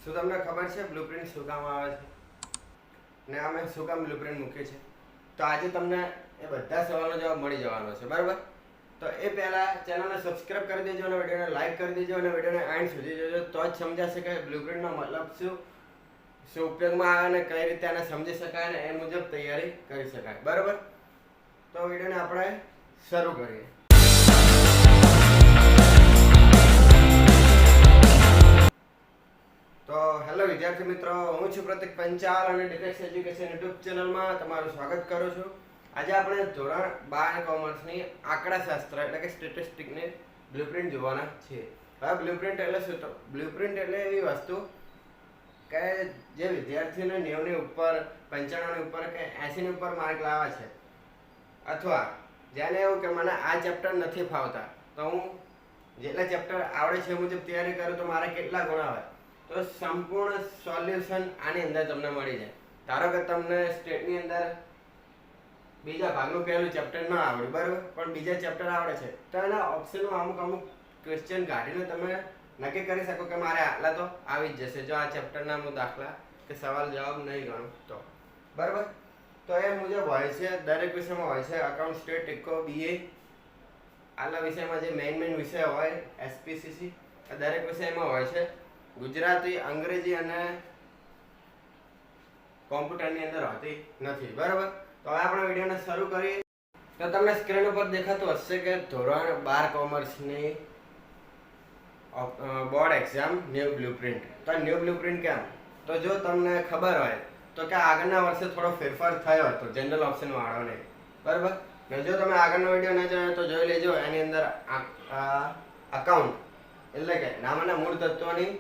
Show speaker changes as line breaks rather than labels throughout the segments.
શું તમને ખબર છે બ્લુપ્રિન્ટ શું કામ આવે છે ને અમે શું કામ બ્લુપ્રિન્ટ મૂકીએ છીએ? તો આજે તમને એ બધા સવાલનો જવાબ મળી જવાનો છે, બરાબર? તો એ પહેલા ચેનલને સબસ્ક્રાઇબ કરી દેજો અને વિડીયોને લાઈક કરી દેજો અને વિડીયોને એન્ડ સુધી જોજો, તો જ સમજાશે કે બ્લુપ્રિન્ટનો મતલબ શું ઉપયોગમાં આવે અને કઈ રીતે આને સમજી શકાય અને એ મુજબ તૈયારી કરી શકાય, બરાબર? તો વિડીયોને આપણે શરૂ કરીએ. તો હેલો વિદ્યાર્થી મિત્રો, હું છું પ્રતિક પંચાલ અને ડિટેક્સ એજ્યુકેશન યુટ્યુબ ચેનલમાં તમારું સ્વાગત કરું છું. આજે આપણે ધોરણ 12 કોમર્સની આંકડાશાસ્ત્ર એટલે કે સ્ટેટિસ્ટિક્સની બ્લુપ્રિન્ટ જોવાના છીએ. હવે બ્લુપ્રિન્ટ એટલે શું? તો બ્લુપ્રિન્ટ એટલે એવી વસ્તુ કે જે વિદ્યાર્થીઓને 90 ની ઉપર, 95 ની ઉપર કે 80 ની ઉપર માર્ક લાવવા છે, અથવા જેને એવું કે મને આ ચેપ્ટર નથી ફાવતા, તો હું જેટલા ચેપ્ટર આવડે છે એ મુજબ તૈયારી કરું તો મારે કેટલા ગુણ આવે, તો સંપૂર્ણ સોલ્યુશન આની અંદર તમને મળી જાય. ધારો કે તમને સ્ટેટની અંદર બીજા ભાગનું પહેલું ચેપ્ટર ન આવડ્યું, બરાબર, પણ બીજા ચેપ્ટર આવડે છે, તો એના ઓપ્શનમાં અમુક ક્વેશ્ચન કાઢીને તમે નક્કી કરી શકો કે મારે આટલા તો આવી જ જશે જો આ ચેપ્ટરના હું દાખલા કે સવાલ જવાબ નહીં ગણું તો, બરાબર? તો એ મુજબ હોય છે, દરેક વિષયમાં હોય છે. અકાઉન્ટ, સ્ટેટ, ઇકો, બીએ, આટલા વિષયમાં જે મેઇન વિષય હોય, એસપીસીસી, દરેક વિષયમાં હોય છે. ગુજરાતી, અંગ્રેજી અને કોમ્પ્યુટરની અંદર હોતી નથી, બરાબર? તો હવે આપણે વિડીયોને શરૂ કરીએ. તો તમને સ્ક્રીન ઉપર દેખાતું હશે કે ધોરણ 12 કોમર્સની બોર્ડ એક્ઝામ ન્યૂ બ્લુપ્રિન્ટ. તો ન્યૂ બ્લુપ્રિન્ટ કેમ? તો જો તમને ખબર હોય તો કે આગળના વર્ષે થોડો ફેરફાર થયો હતો જનરલ ઓપ્શન વાળાને, બરાબર? ને જો તમે આગળનો વિડીયો ન જોયો તો જોઈ લેજો. એની અંદર અકાઉન્ટ એટલે કે નામના મૂળ તત્વોની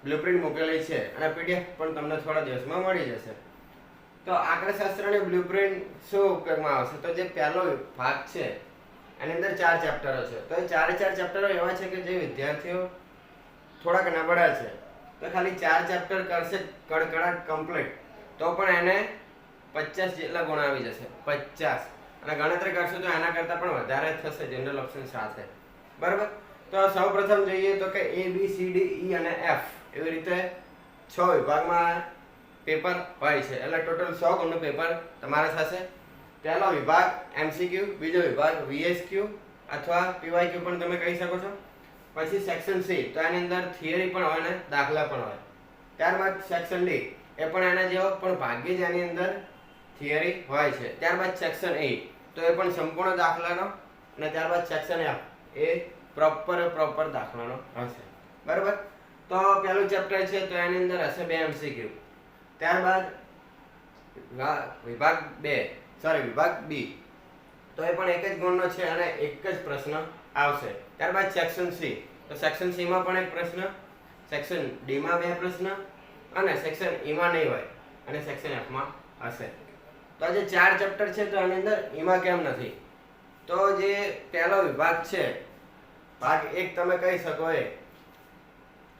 બ્લુપ્રિન્ટ મૂકેલી છે અને પીડીએફ પણ તમને થોડા દિવસમાં મળી જશે. તો આંકડાશાસ્ત્રની બ્લુપ્રિન્ટ શું ઉપયોગમાં આવશે? તો જે પહેલો ભાગ છે એની અંદર 4 ચેપ્ટરો છે. તો એ 4 ચેપ્ટરો એવા છે કે જે વિદ્યાર્થીઓ થોડાક નબળા છે તો ખાલી 4 ચેપ્ટર કરશે કડકડાટ કમ્પ્લીટ તો પણ એને 50 જેટલા ગુણ આવી જશે, 50. અને ગણતરી કરશો તો એના કરતાં પણ વધારે થશે જનરલ ઓપ્શન સાથે, બરાબર? તો સૌ પ્રથમ જોઈએ તો કે A, B, C, D, E અને F એવી રીતે 6 વિભાગમાં પેપર હોય છે, એટલે ટોટલ 100 ગુણનું પેપર તમારે થશે. પહેલો વિભાગ MCQ, બીજો વિભાગ VSQ અથવા PYQ પણ તમે કહી શકો છો. પછી સેક્શન C, તો એની અંદર થિયરી પણ હોય ને દાખલા પણ હોય. ત્યારબાદ સેક્શન D, એ પણ એના જેવો પણ ભાગ્યે જ એની અંદર થિયરી હોય છે. ત્યારબાદ સેક્શન E, તો એ પણ સંપૂર્ણ દાખલાનો. અને ત્યારબાદ સેક્શન F, એ પ્રોપર દાખલાનો હશે, બરાબર? તો પહેલું ચેપ્ટર છે તો એની અંદર હશે 2 MCQ. ત્યારબાદ વિભાગ B, તો એ પણ એક જ ગુણનો છે અને એક જ પ્રશ્ન આવશે. ત્યારબાદ સેક્શન C, તો સેક્શન C માં પણ એક પ્રશ્ન, સેક્શન D માં 2 પ્રશ્ન અને સેક્શન E માં નહીં હોય અને સેક્શન F માં હશે. તો જે 4 ચેપ્ટર છે તો એની અંદર E માં કેમ નથી? તો જે પહેલો વિભાગ છે, ભાગ 1 તમે કહી શકો એ,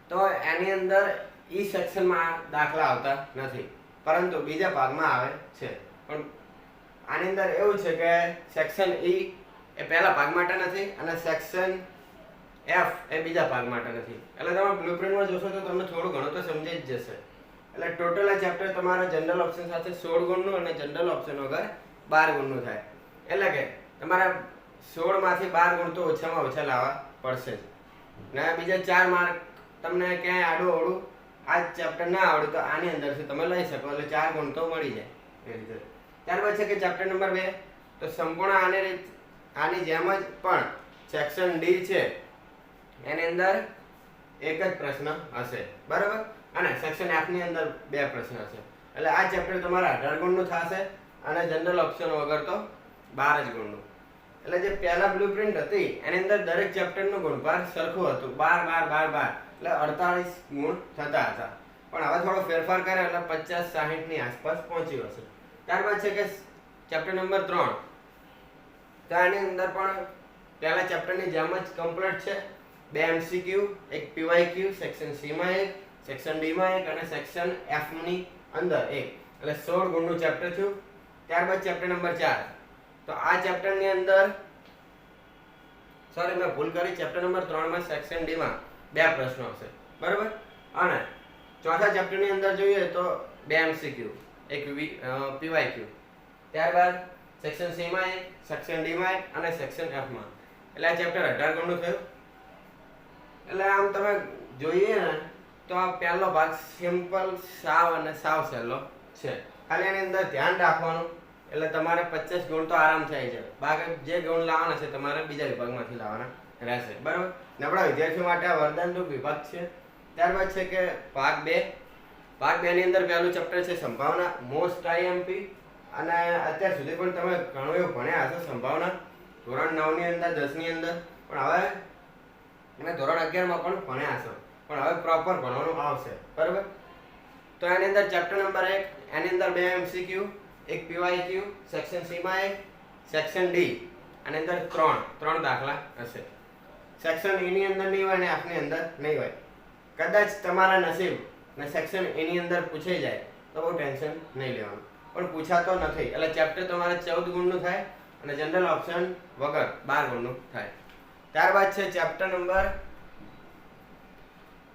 તો એની અંદર E સેક્શનમાં દાખલા આવતા નથી, પરંતુ બીજા ભાગમાં આવે છે. પણ આની અંદર એવું છે કે સેક્શન E એ પહેલા ભાગ માટે નથી અને સેક્શન F એ બીજા ભાગ માટે નથી. એટલે તમે બ્લુપ્રિન્ટમાં જોશો તો તમને થોડું ઘણું તો સમજી જ જશે. એટલે ટોટલ આ ચેપ્ટર તમારા જનરલ ઓપ્શન સાથે 16 ગુણનું અને જનરલ ઓપ્શન વગર 12 ગુણનું થાય. એટલે કે તમારા 16 માંથી 12 ગુણ તો ઓછામાં ઓછા લાવવા પડશે જ. ને બીજા 4 માર્ક તમને ક્યાંય આડું અવળું આ ચેપ્ટર ના આવડે તો આની અંદરથી તમે લઈ શકો, એટલે 4 ગુણ તો મળી જાય એ રીતે. ત્યારબાદ છે કે ચેપ્ટર નંબર 2, તો સંપૂર્ણ આની જેમ જ પણ સેક્શન D છે એની અંદર એક જ પ્રશ્ન હશે, બરાબર? અને સેક્શન F ની અંદર 2 પ્રશ્ન હશે. એટલે આ ચેપ્ટર તમારા 18 ગુણનું થશે અને જનરલ ઓપ્શન વગર તો 12 જ ગુણનું. એટલે જે પહેલા બ્લુપ્રિન્ટ હતી એની અંદર દરેક ચેપ્ટરનું ગુણભાર સરખું હતું, 12 એટલે 48 ગુણ થતા હતા. પણ હવે થોડો ફેરફાર કર્યો એટલે 50-60 ની આસપાસ પહોંચી હશે. ત્યારબાદ છે કે ચેપ્ટર નંબર 3, તો આની અંદર પણ પહેલા ચેપ્ટરની જેમ જ કમ્પ્લીટ છે. 2 MCQ, એક PYQ, સેક્શન C માં 1, સેક્શન D માં 1 અને સેક્શન F ની અંદર 1, એટલે 16 ગુણનું ચેપ્ટર થયું. ત્યારબાદ ચેપ્ટર નંબર 4, તો આ ચેપ્ટરની અંદર મેં ભૂલ કરી, ચેપ્ટર નંબર 3 માં સેક્શન D માં 2 પ્રશ્નો હશે, બરાબર? અને ચોથા ચેપ્ટરની અંદર જોઈએ તો 2 MCQ, એક PYQ. ત્યારબાદ સેક્શન સી માં એક, સેક્શન ડી માં એક અને સેક્શન એફ માં. એટલે આ ચેપ્ટર 18 ગુણનું થયું. એટલે આમ તમે જોઈએ ને તો આ પહેલો ભાગ સિમ્પલ સાવ અને સાવ સહેલો છે. ખાલી એની અંદર ધ્યાન રાખવાનું એટલે તમારે 25 ગુણ તો આરામથી આવી જાય. બાકી જે ગુણ લાવવાના છે તમારે બીજા વિભાગમાંથી લાવવાના રહેશે. બરાબર. નબળા વિદ્યાર્થીઓ માટે આ વરદાનરૂપ વિભાગ છે. ત્યારબાદ છે કે ભાગ 2. ભાગ 2 ની અંદર પહેલું ચેપ્ટર છે સંભાવના, મોસ્ટ આઈએમપી. અને અત્યાર સુધી પણ તમે ઘણું એવું ભણ્યા હશો સંભાવના, ધોરણ 9 ની અંદર, 10 ની અંદર, પણ હવે તમે ધોરણ 11 માં પણ ભણ્યા હશો, પણ હવે પ્રોપર ભણવાનું આવશે. બરાબર. તો એની અંદર ચેપ્ટર નંબર 1, એની અંદર 2 MCQ, એક PYQ, સેક્શન સી માં એક, સેક્શન ડી આની અંદર 3 દાખલા હશે. સેક્શન ઈ ની અંદર નહીં હોય અને એફ ની અંદર નહીં હોય. કદાચ તમારા નસીબ ને સેક્શન એ ની અંદર પૂછાઈ જાય તો બહુ ટેન્શન નહીં લેવાનું, પણ પૂછાતો નથી. એટલે ચેપ્ટર તમારે 14 ગુણનું થાય અને જનરલ ઓપ્શન વગર 12 ગુણનું થાય. ત્યારબાદ છે ચેપ્ટર નંબર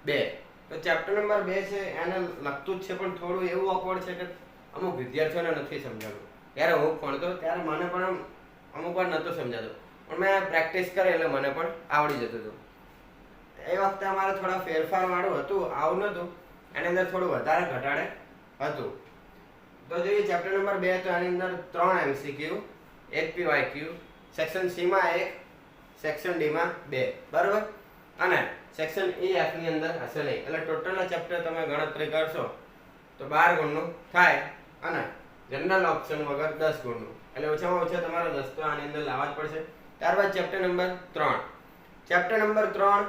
2. તો ચેપ્ટર નંબર 2 છે એને લગતું જ છે, પણ થોડું એવું ઓકવર્ડ છે કે અમુક વિદ્યાર્થીઓને નથી સમજાતું. ત્યારે હું ભણતો ત્યારે મને પણ અમુક વાર નહોતું સમજાતું, પણ મેં પ્રેક્ટિસ કરી એટલે મને પણ આવડી જતું હતું. એ વખતે અમારે થોડા ફેરફાર વાળું હતું, આવું નહોતું. એની અંદર થોડું વધારે ઘટાડે હતું. તો જોઈએ ચેપ્ટર નંબર 2. તો એની અંદર 3 MCQ, એક PYQ, સેક્શન સી માં એક, સેક્શન ડી માં 2. બરાબર. અને સેક્શન ઈ એફ ની અંદર હશે નહીં. એટલે ટોટલ ચેપ્ટર તમે ગણતરી કરશો તો 12 ગુણનું થાય અને જનરલ ઓપ્શન વગર 10 ગુણનું. એટલે ઓછામાં ઓછા તમારે 10 તો આની અંદર લાવવા જ પડશે. ત્યારબાદ ચેપ્ટર નંબર 3. ચેપ્ટર નંબર 3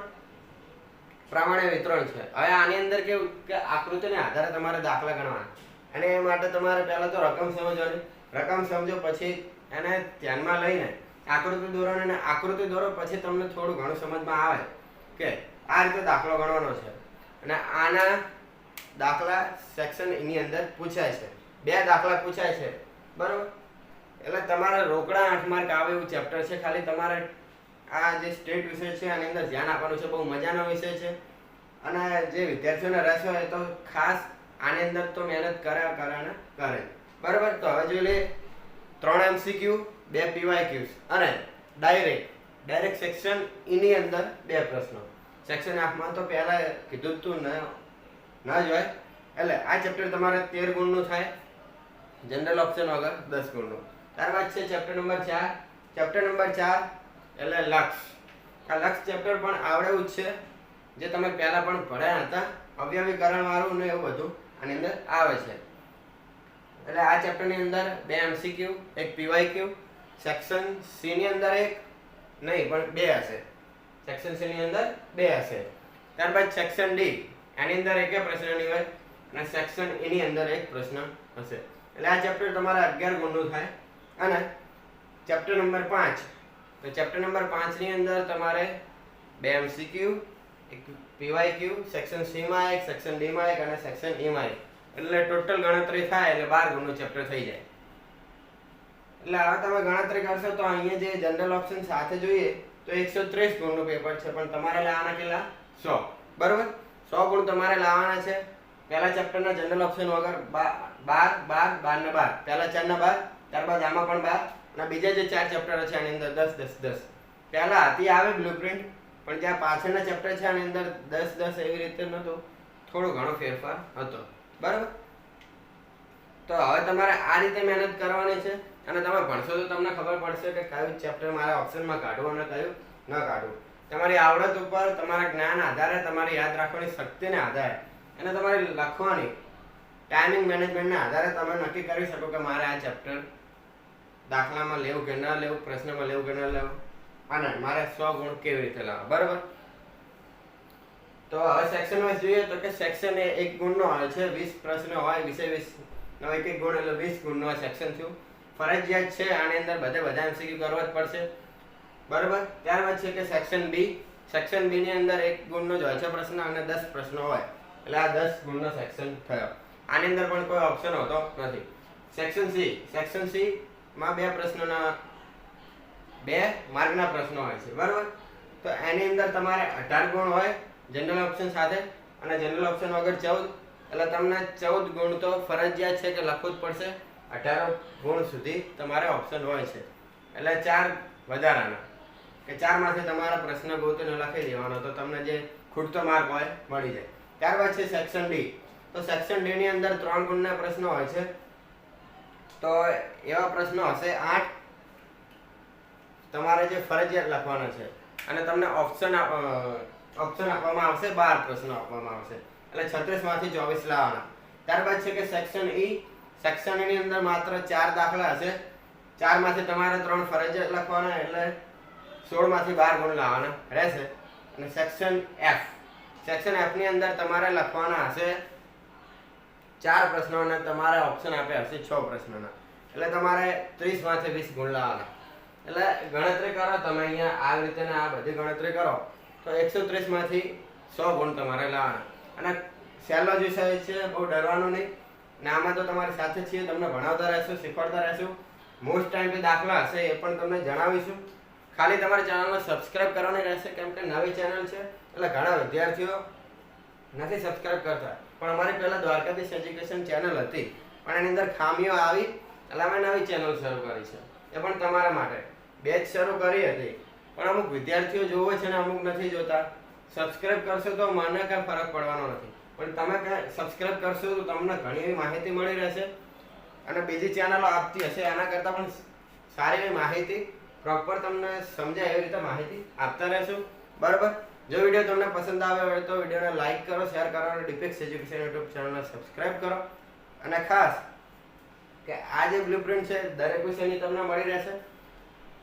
પ્રમાણે વિતરણ છે. હવે આની અંદર કેવું કે આકૃતિને આધારે તમારે દાખલા ગણવાના. અને એ માટે તમારે પહેલા તો રકમ સમજવાની. રકમ સમજો પછી એને ધ્યાનમાં લઈને આકૃતિ દોરવાની, અને આકૃતિ દોરો પછી તમને થોડું ઘણું સમજમાં આવે કે આ રીતે દાખલો ગણવાનો છે. અને આના દાખલા સેક્શન ની અંદર પૂછાય છે. 2 દાખલા પૂછાય છે. બરોબર. એટલે તમારે રોકડા 8 માર્ક આવે એવું ચેપ્ટર છે. ખાલી તમારે આ જે સ્ટેટ વિષય છે આની અંદર ધ્યાન આપવાનું છે. બહુ મજાનો વિષય છે અને જે વિદ્યાર્થીઓને રસ હોય તો ખાસ આની અંદર તો મહેનત કરે. બરાબર. તો હવે જોઈ લઈએ 3 MCQ, 2 PYQs અને ડાયરેક્ટ સેક્શન ઈ ની અંદર 2 પ્રશ્નો. સેક્શન એફ માં તો પહેલા કીધું તું ન જ હોય. એટલે આ ચેપ્ટર તમારે 13 ગુણનું થાય, જનરલ ઓપ્શન વગર 10 ગુણનું. ત્યારબાદ છે ચેપ્ટર નંબર 4. ચેપ્ટર નંબર 4 એટલે લક્ષ. આ લક્ષ ચેપ્ટર પણ આવડેવું જ છે, જે તમે પહેલા પણ ભણ્યા હતા. અવયવીકરણ વાળું ને એવું બધું આની અંદર આવે છે. એટલે આ ચેપ્ટર ની અંદર 2 MCQ, એક PYQ, સેક્શન સી ની અંદર એક નહીં પણ 2 હશે. સેક્શન સી ની અંદર 2 હશે. ત્યારબાદ સેક્શન ડી એની અંદર એક પ્રશ્ન નહીં હોય અને સેક્શન ઈ ની અંદર એક પ્રશ્ન હશે. એટલે આ ચેપ્ટર તમારા 11 ગુણનું થાય. અને ચેપ્ટર નંબર 5. તો ચેપ્ટર નંબર 5 ની અંદર તમારે 2 MCQ, એક PYQ, સેક્શન સી માં એક, સેક્શન ડી માં એક અને સેક્શન ઈ માં એક. એટલે ટોટલ ગણતરી થાય એટલે 12 ગુણનું ચેપ્ટર થઈ જાય. એટલે હવે તમે ગણતરી કરશો તો અહીંયા જે જનરલ ઓપ્શન સાથે જોઈએ તો 130 ગુણનું પેપર છે, પણ તમારે લાવવાના કેટલા? 100. બરોબર. 100 ગુણ તમારે લાવવાના છે. પહેલા ચેપ્ટરના જનરલ ઓપ્શન વગર 12 12 ને 12. પહેલા 4 ના 12, ત્યારબાદ આમાં પણ 12 અને બીજા જે 4 ચેપ્ટર છે આની અંદર 10 10 10. પહેલા હતી આવે બ્લુપ્રિન્ટ, પણ જ્યાં પાછળના ચેપ્ટર છે આની અંદર 10 10 એવી રીતે નહોતું, થોડો ઘણો ફેરફાર હતો. બરાબર. તો હવે તમારે આ રીતે મહેનત કરવાની છે અને તમે ભણશો તો તમને ખબર પડશે કે કયું ચેપ્ટર મારા ઓપ્શનમાં કાઢવું અને કયું ન કાઢવું. તમારી આવડત ઉપર, તમારા જ્ઞાન આધારે, તમારી યાદ રાખવાની શક્તિને આધારે અને તમારી લખવાની ટાઈમિંગ મેનેજમેન્ટના આધારે તમે નક્કી કરી શકો કે મારે આ ચેપ્ટર દાખલામાં લેવું કે ન લેવું, પ્રશ્નમાં લેવું કે ન લેવું, અને મારે 100 ગુણ કેવી રીતે લાવવા. બરાબર. તો હવે સેક્શન વાઇઝ જોઈએ તો કે સેક્શન એ 1 ગુણનો હોય છે. 20 પ્રશ્નો હોય, વિષય 20 નો 1 ગુણ એટલે 20 ગુણનો સેક્શન થયું. ફરજિયાત છે આની અંદર બધા MCQ કરવા જ પડશે. બરાબર. ત્યારબાદ છે કે સેક્શન બી. સેક્શન બી ની અંદર 1 ગુણનો જ હોય છે પ્રશ્ન અને 10 પ્રશ્નો હોય. એટલે આ 10 ગુણનો સેક્શન થયો. આની અંદર પણ કોઈ ઓપ્શન હોતો નથી. Section C. સેક્શન સી માં 2 પ્રશ્નોના 2 માર્કના પ્રશ્નો હોય છે. બરાબર. તો એની અંદર તમારે 18 ગુણ હોય જનરલ ઓપ્શન સાથે અને જનરલ ઓપ્શન વગર 14 એટલે તમને 14 ગુણ તો ફરજિયાત છે કે લખવું જ પડશે. 18 ગુણ સુધી તમારે ઓપ્શન હોય છે, એટલે 4 વધારાના કે 4 માંથી તમારા પ્રશ્ન ગોતીને લખી દેવાનો, તો તમને જે ખૂટતો માર્ક હોય મળી જાય. ત્યારબાદ છે સેક્શન ડી. તો સેક્શન ડી ની અંદર 3 ગુણના પ્રશ્નો હોય છે. તો એવા પ્રશ્નો હશે 8, તમારે જે ફરજિયાત લખવાના છે, અને તમને ઓપ્શન આપવામાં આવશે, 12 પ્રશ્નો આપવામાં આવશે, એટલે 36 માંથી 24 લાવવાના. ત્યારબાદ છે કે સેક્શન ઈ. સેક્શન ઈ ની અંદર માત્ર 4 દાખલા હશે, 4 માંથી તમારે 3 ફરજિયાત લખવાના, એટલે 16 માંથી 12 ગુણ લાવવાના રહેશે. અને સેક્શન એફ. સેક્શન એફ ની અંદર તમારે લખવાના હશે 4 પ્રશ્નો અને તમારે ઓપ્શન આપ્યા હશે 6 પ્રશ્નોના, એટલે તમારે 30 માંથી 20 ગુણ લાવવાના. એટલે ગણતરી કરો તમે અહીંયા આ રીતે ને આ બધી ગણતરી કરો તો 130 માંથી 100 ગુણ તમારે લાવવાના. અને સહેલો જ વિષય છે, બહુ ડરવાનું નહીં. ને આમાં તો તમારી સાથે છીએ, તમને ભણાવતા રહેશું, શીખવાડતા રહેશું. મોસ્ટ ટાઈમ જે દાખલા હશે એ પણ તમને જણાવીશું. ખાલી તમારી ચેનલને સબસ્ક્રાઇબ કરવાની રહેશે, કેમ કે નવી ચેનલ છે એટલે ઘણા વિદ્યાર્થીઓ નથી સબસ્ક્રાઇબ કરતા. પણ અમારી પહેલા દ્વારકાધીશ એજ્યુકેશન ચેનલ હતી, પણ એની અંદર ખામીઓ આવી એટલે અમે નવી ચેનલ શરૂ કરી છે. એ પણ તમારા માટે બેચ શરૂ કરી હતી, પણ અમુક વિદ્યાર્થીઓ જોવે છે ને અમુક નથી જોતા. સબસ્ક્રાઇબ કરશો તો મને કાંઈ ફરક પડવાનો નથી, પણ તમે કાંઈ સબસ્ક્રાઇબ કરશો તો તમને ઘણી એવી માહિતી મળી રહેશે, અને બીજી ચેનલો આપતી હશે એના કરતાં પણ સારી એવી માહિતી પ્રોપર તમને સમજાય એવી રીતે માહિતી આપતા રહેશું. બરાબર. જો વિડીયો તમને પસંદ આવ્યો હોય તો વિડીયોને લાઇક કરો, શેર કરો અને ડિપેક્સ એજ્યુકેશન યુટ્યુબ ચેનલને સબસ્ક્રાઇબ કરો. અને ખાસ કે આ જે બ્લુપ્રિન્ટ છે દરેક વિષયની તમને મળી રહેશે.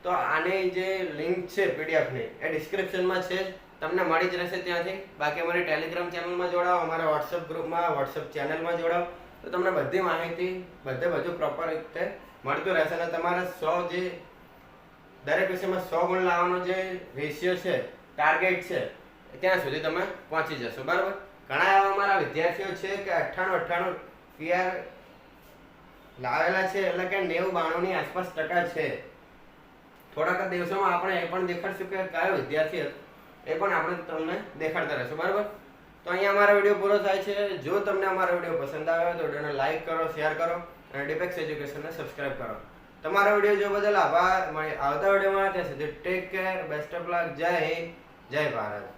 તો આની જે લિંક છે પીડીએફની એ ડિસ્ક્રિપ્શનમાં છે, તમને મળી જ રહેશે ત્યાંથી. બાકી અમારી ટેલિગ્રામ ચેનલમાં જોડાઓ, અમારા વોટ્સઅપ ગ્રુપમાં, વોટ્સઅપ ચેનલમાં જોડાઓ, તો તમને બધી માહિતી બધું પ્રોપર રીતે મળતું રહેશે. અને તમારે 100 જે દરેક વિષયમાં 100 ગુણ લાવવાનો જે રેશિયો છે, ટાર્ગેટ છે, ત્યાં સુધી તમે પહોંચી જશો. બરાબર. ઘણા એવા અમારા વિદ્યાર્થીઓ છે કે 98 PR લાવેલા છે, એટલે કે 90-92 ની આસપાસ ટકા છે. થોડાક દિવસોમાં આપણે એ પણ દેખાડશું કે કયો વિદ્યાર્થી હતો, એ પણ આપણે તમને દેખાડતા રહેશું. બરાબર. તો અહીંયા અમારો વિડીયો પૂરો થાય છે. જો તમને અમારો વિડીયો પસંદ આવ્યો તો વિડીયોને લાઇક કરો, શેર કરો અને ડિપેક્સ એજ્યુકેશનને સબસ્ક્રાઇબ કરો. તમારો વિડીયો જોવા બદલ આભાર. આવતા વિડીયોમાં ત્યાં સુધી take care, best of luck. જય હિન્દ, જય ભારત.